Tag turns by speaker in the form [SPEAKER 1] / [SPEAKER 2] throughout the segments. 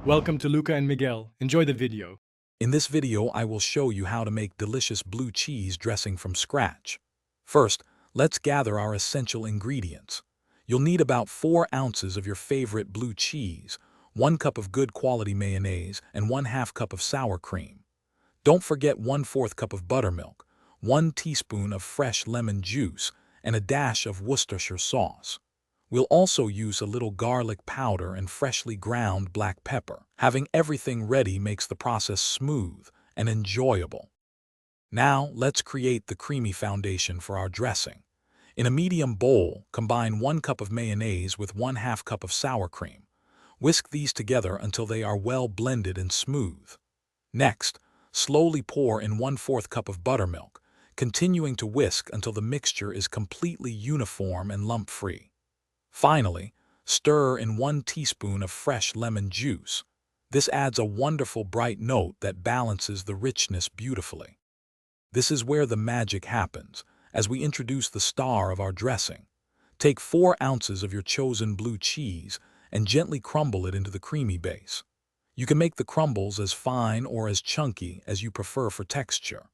[SPEAKER 1] Welcome to Luca and Miguel. Enjoy the video.
[SPEAKER 2] In this video, I will show you how to make delicious blue cheese dressing from scratch. First, let's gather our essential ingredients. You'll need about 4 ounces of your favorite blue cheese, 1 cup of good quality mayonnaise, and 1/2 cup of sour cream. Don't forget 1/4 cup of buttermilk, 1 teaspoon of fresh lemon juice, and a dash of Worcestershire sauce. We'll also use a little garlic powder and freshly ground black pepper. Having everything ready makes the process smooth and enjoyable. Now, let's create the creamy foundation for our dressing. In a medium bowl, combine 1 cup of mayonnaise with 1/2 cup of sour cream. Whisk these together until they are well blended and smooth. Next, slowly pour in 1/4 cup of buttermilk, continuing to whisk until the mixture is completely uniform and lump-free. Finally, stir in 1 teaspoon of fresh lemon juice. This adds a wonderful bright note that balances the richness beautifully. This is where the magic happens, as we introduce the star of our dressing. Take 4 ounces of your chosen blue cheese and gently crumble it into the creamy base. You can make the crumbles as fine or as chunky as you prefer for texture.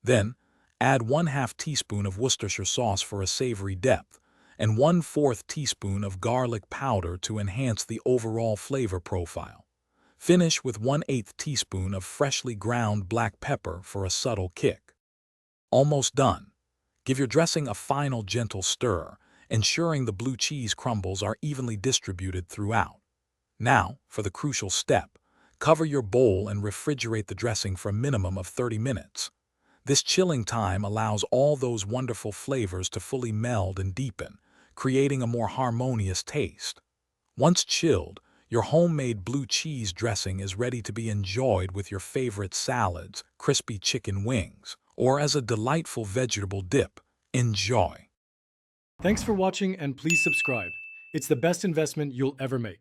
[SPEAKER 2] Then, add 1/2 teaspoon of Worcestershire sauce for a savory depth, and 1/4 teaspoon of garlic powder to enhance the overall flavor profile. Finish with 1/8 teaspoon of freshly ground black pepper for a subtle kick. Almost done. Give your dressing a final gentle stir, ensuring the blue cheese crumbles are evenly distributed throughout. Now, for the crucial step, cover your bowl and refrigerate the dressing for a minimum of 30 minutes. This chilling time allows all those wonderful flavors to fully meld and deepen, creating a more harmonious taste. Once chilled, your homemade blue cheese dressing is ready to be enjoyed with your favorite salads, crispy chicken wings, or as a delightful vegetable dip. Enjoy!
[SPEAKER 1] Thanks for watching and please subscribe. It's the best investment you'll ever make.